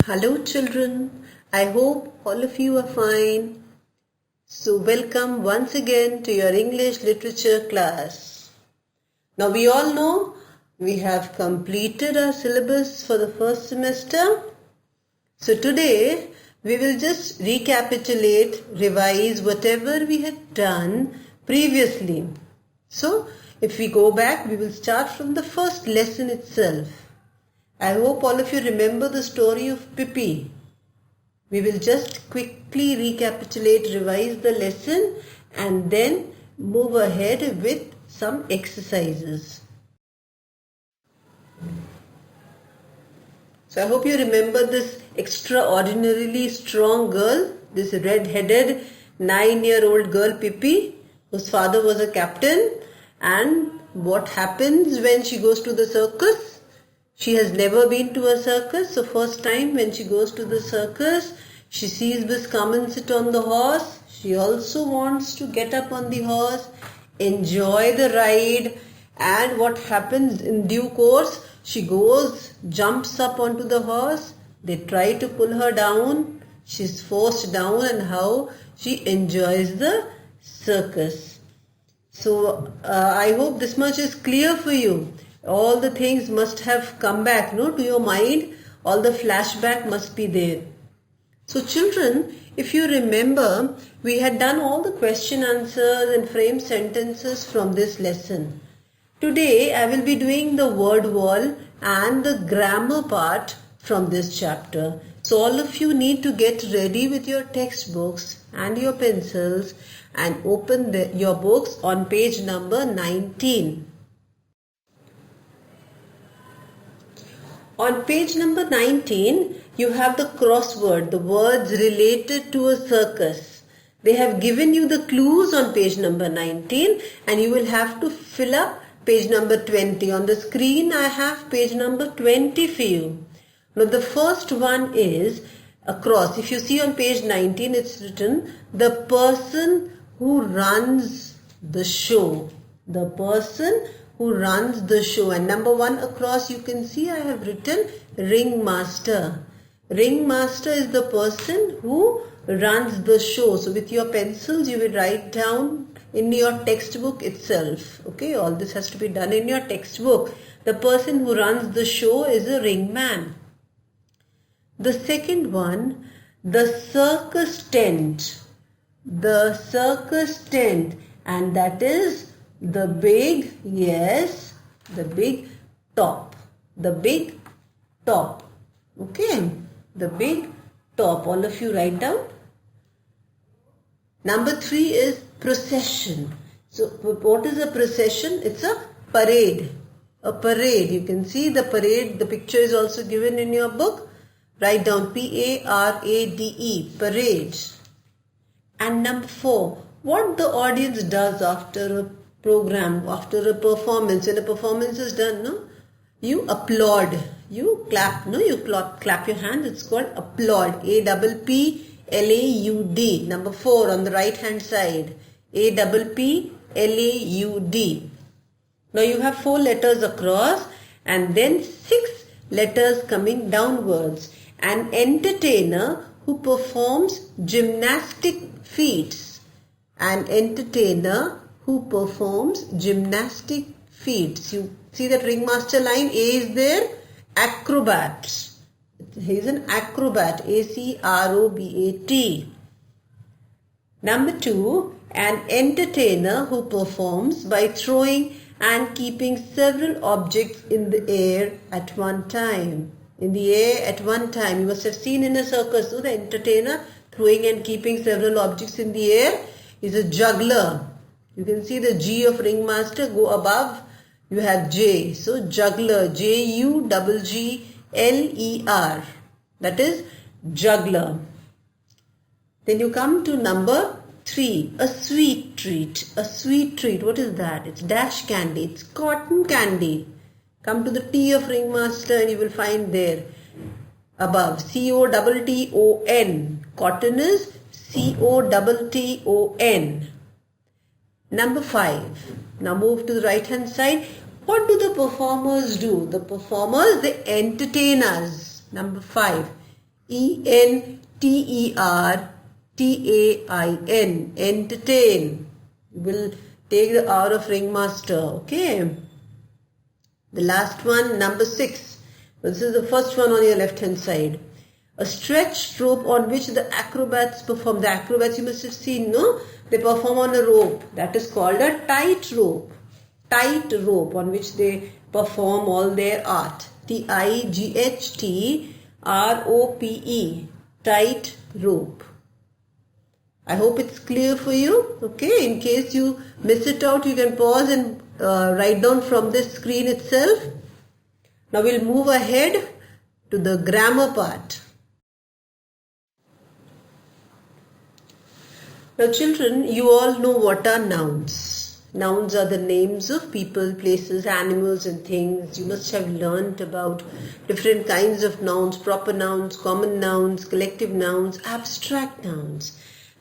Hello children, I hope all of you are fine. So welcome once again to your English literature class. Now we all know we have completed our syllabus for the first semester. So today we will just recapitulate, revise whatever we had done previously. So if we go back, we will start from the first lesson itself. I hope all of you remember the story of Pippi. We will just quickly recapitulate, revise the lesson and then move ahead with some exercises. So I hope you remember this extraordinarily strong girl, this red-headed 9-year-old girl Pippi, whose father was a captain, and what happens when she goes to the circus? She has never been to a circus, so first time when she goes to the circus, she sees Miss come and sit on the horse. She also wants to get up on the horse, enjoy the ride, and what happens in due course, she jumps up onto the horse. They try to pull her down. She's forced down, and how she enjoys the circus. So I hope this much is clear for you. All the things must have come back to your mind. All the flashback must be there. So children, if you remember, we had done all the question answers and frame sentences from this lesson. Today I will be doing the word wall and the grammar part from this chapter. So all of you need to get ready with your textbooks and your pencils and open your books on page number 19. On page number 19, you have the crossword, the words related to a circus. They have given you the clues on page number 19 and you will have to fill up page number 20. On the screen, I have page number 20 for you. Now, the first one is a cross. If you see on page 19, it's written, the person who runs the show. The person who runs the show, and number 1 across you can see I have written ringmaster. Ringmaster is the person who runs the show. So with your pencils you will write down in your textbook itself. Okay, all this has to be done in your textbook. The person who runs the show is a ringman. The second one, the circus tent. The circus tent, and that is the big, yes, the big top. The big top. Okay, the big top. All of you write down. Number 3 is procession. So what is a procession? It's a parade. A parade. You can see the parade. The picture is also given in your book. Write down P-A-R-A-D-E. Parade. And number 4. What the audience does after a program, after a performance. When a performance is done, you applaud, you clap, you clap your hands. It's called applaud. A-P-P-L-A-U-D. Number 4 on the right hand side. A-P-P-L-A-U-D. Now you have 4 letters across and then 6 letters coming downwards. An entertainer who performs gymnastic feats. An entertainer who performs gymnastic feats. You see that ringmaster line? A is there. Acrobat. He is an acrobat. A-C-R-O-B-A-T. Number 2, an entertainer who performs by throwing and keeping several objects in the air at one time. In the air at one time. You must have seen in a circus, the entertainer throwing and keeping several objects in the air is a juggler. You can see the G of ringmaster. Go above, you have J. So juggler, J-U-G-G-L-E-R. That is juggler. Then you come to number 3, a sweet treat. A sweet treat, what is that? It's dash candy. It's cotton candy. Come to the T of ringmaster and you will find there above C-O-T-T-O-N. Cotton is C-O-T-T-O-N. Number 5. Now move to the right hand side. What do the performers do? The performers, they entertain us. Number 5. Entertain. Entertain. We'll take the R of ringmaster. Okay. The last one, number 6. This is the first one on your left hand side. A stretched rope on which the acrobats perform. The acrobats you must have seen, no? They perform on a rope. That is called a tight rope. Tight rope on which they perform all their art. T-I-G-H-T-R-O-P-E. Tight rope. I hope it's clear for you. Okay, in case you miss it out, you can pause and write down from this screen itself. Now we'll move ahead to the grammar part. Now children, you all know what are nouns. Nouns are the names of people, places, animals and things. You must have learnt about different kinds of nouns, proper nouns, common nouns, collective nouns, abstract nouns.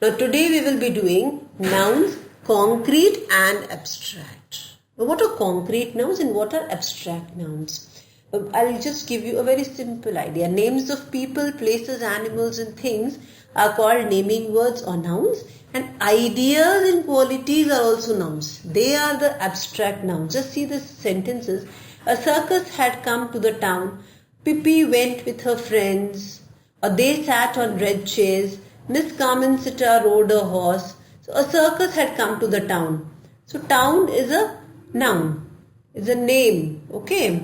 Now today we will be doing nouns, concrete and abstract. Now what are concrete nouns and what are abstract nouns? I'll just give you a very simple idea. Names of people, places, animals and things are called naming words or nouns, and ideas and qualities are also nouns. They are the abstract nouns. Just see the sentences. A circus had come to the town. Pippi went with her friends. Or they sat on red chairs. Miss Carmencita rode a horse. So a circus had come to the town. So town is a noun. It's a name. Okay.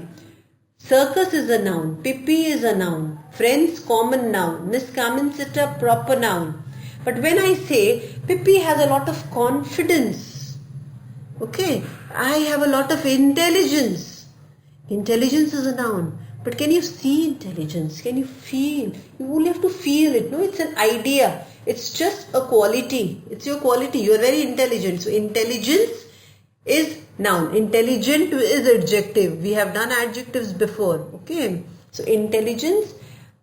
Circus is a noun. Pippi is a noun. Friends, common noun. Miss Carmencita, proper noun. But when I say Pippi has a lot of confidence, okay, I have a lot of intelligence. Intelligence is a noun. But can you see intelligence? Can you feel? You only have to feel it. No, it's an idea. It's just a quality. It's your quality. You are very intelligent. So intelligence is noun. Intelligent is adjective. We have done adjectives before. Okay. So intelligence,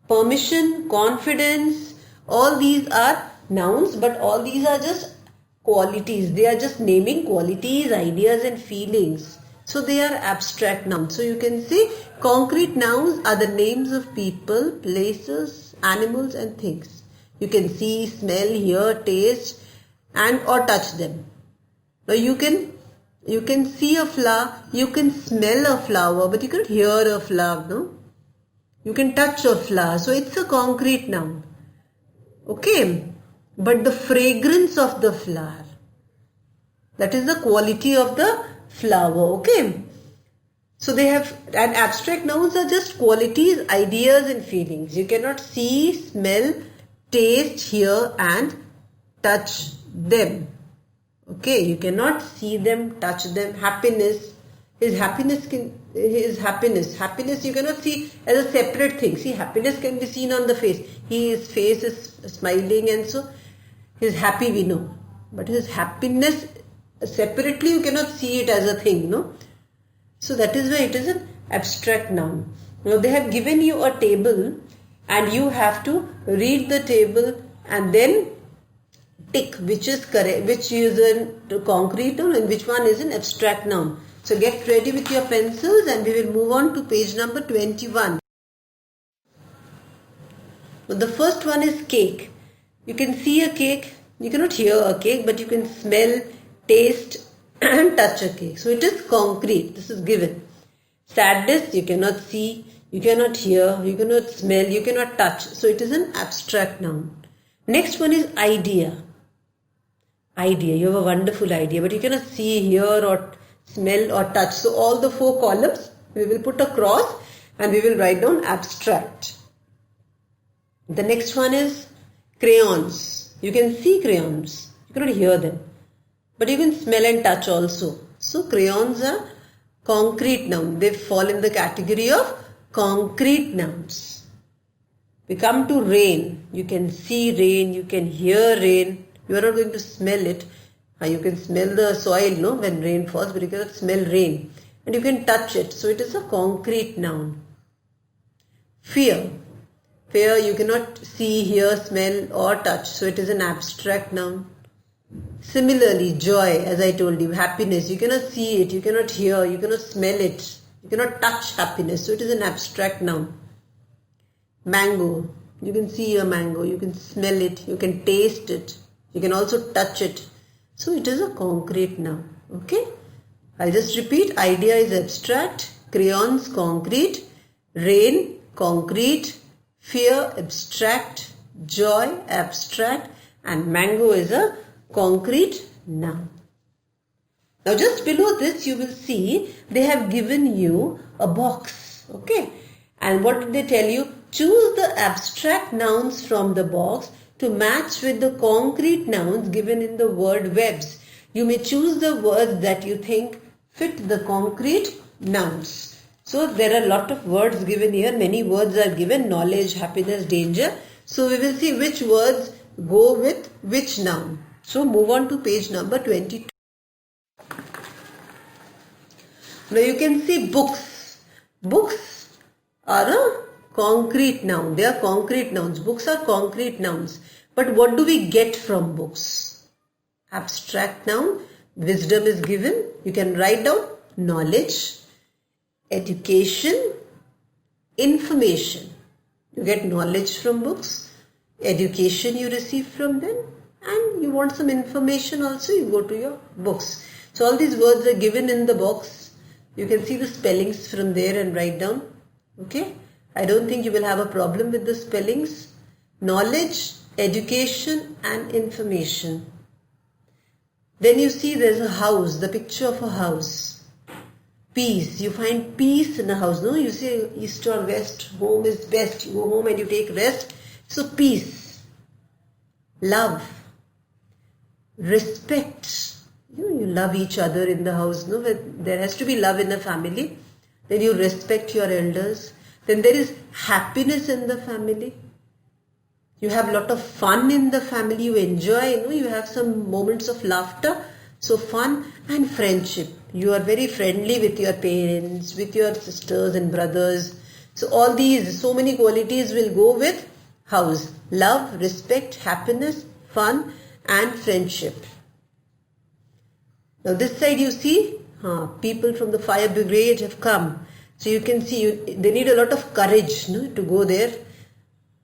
permission, confidence, all these are nouns, but all these are just qualities. They are just naming qualities, ideas and feelings. So they are abstract nouns. So you can see concrete nouns are the names of people, places, animals and things. You can see, smell, hear, taste and or touch them. Now you can see a flower, you can smell a flower, but you can't hear a flower, no? You can touch a flower. So it's a concrete noun. Okay. But the fragrance of the flower, that is the quality of the flower. Okay. So they have, and abstract nouns are just qualities, ideas and feelings. You cannot see, smell, taste, hear and touch them. Okay, you cannot see them, touch them. Happiness, happiness you cannot see as a separate thing. See, happiness can be seen on the face. His face is smiling and so he's happy, we know. But his happiness separately you cannot see it as a thing, no? So that is why it is an abstract noun. Now they have given you a table and you have to read the table and then tick which is correct, which is a concrete noun and which one is an abstract noun. So get ready with your pencils and we will move on to page number 21. So the first one is cake. You can see a cake, you cannot hear a cake, but you can smell, taste and touch a cake. So it is concrete, this is given. Sadness, you cannot see, you cannot hear, you cannot smell, you cannot touch. So it is an abstract noun. Next one is idea. Idea, you have a wonderful idea, but you cannot see, hear or smell or touch. So all the 4 columns, we will put a cross and we will write down abstract. The next one is crayons. You can see crayons, you cannot hear them, but you can smell and touch also. So crayons are concrete noun. They fall in the category of concrete nouns. We come to rain. You can see rain, you can hear rain. You are not going to smell it. You can smell the soil, no, when rain falls, but you cannot smell rain. And you can touch it. So it is a concrete noun. Fear. Fear you cannot see, hear, smell or touch. So it is an abstract noun. Similarly, joy, as I told you, happiness. You cannot see it, you cannot hear, you cannot smell it. You cannot touch happiness. So it is an abstract noun. Mango. You can see a mango, you can smell it, you can taste it, you can also touch it. So it is a concrete noun. Okay? I'll just repeat. Idea is abstract, crayons concrete, rain concrete, fear abstract, joy abstract, and mango is a concrete noun. Now just below this you will see they have given you a box. Okay? And what did they tell you? Choose the abstract nouns from the box to match with the concrete nouns given in the word webs. You may choose the words that you think fit the concrete nouns. So there are a lot of words given here. Many words are given: knowledge, happiness, danger. So we will see which words go with which noun. So move on to page number 22. Now you can see books. Books are a concrete noun. They are concrete nouns. Books are concrete nouns. But what do we get from books? Abstract noun. Wisdom is given. You can write down knowledge, education, information. You get knowledge from books. Education you receive from them. And you want some information also, you go to your books. So all these words are given in the box. You can see the spellings from there and write down. Okay? I don't think you will have a problem with the spellings. Knowledge, education and information. Then you see there's a house, the picture of a house. Peace, you find peace in a house. No, you say east or west, home is best. You go home and you take rest. So peace, love, respect. You love each other in the house. No, there has to be love in the family. Then you respect your elders. Then there is happiness in the family. You have a lot of fun in the family. You enjoy, you have some moments of laughter. So fun and friendship. You are very friendly with your parents, with your sisters and brothers. So all these, so many qualities will go with house. Love, respect, happiness, fun and friendship. Now this side you see, people from the fire brigade have come. So you can see they need a lot of courage to go there.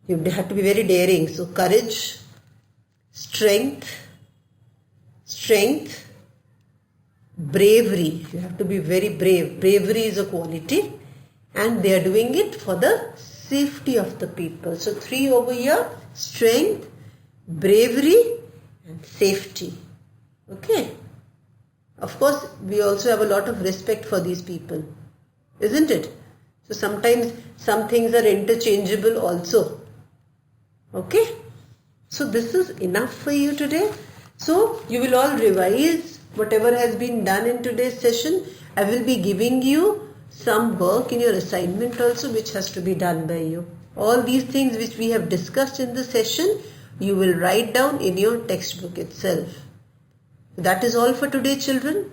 You have to be very daring. So courage, strength, bravery. You have to be very brave. Bravery is a quality and they are doing it for the safety of the people. So 3 over here: strength, bravery and safety. Okay. Of course, we also have a lot of respect for these people, isn't it? So sometimes some things are interchangeable also. Okay. So this is enough for you today. So you will all revise whatever has been done in today's session. I will be giving you some work in your assignment also which has to be done by you. All these things which we have discussed in the session, you will write down in your textbook itself. That is all for today, children.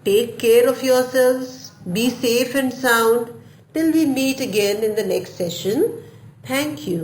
Take care of yourselves. Be safe and sound till we meet again in the next session. Thank you.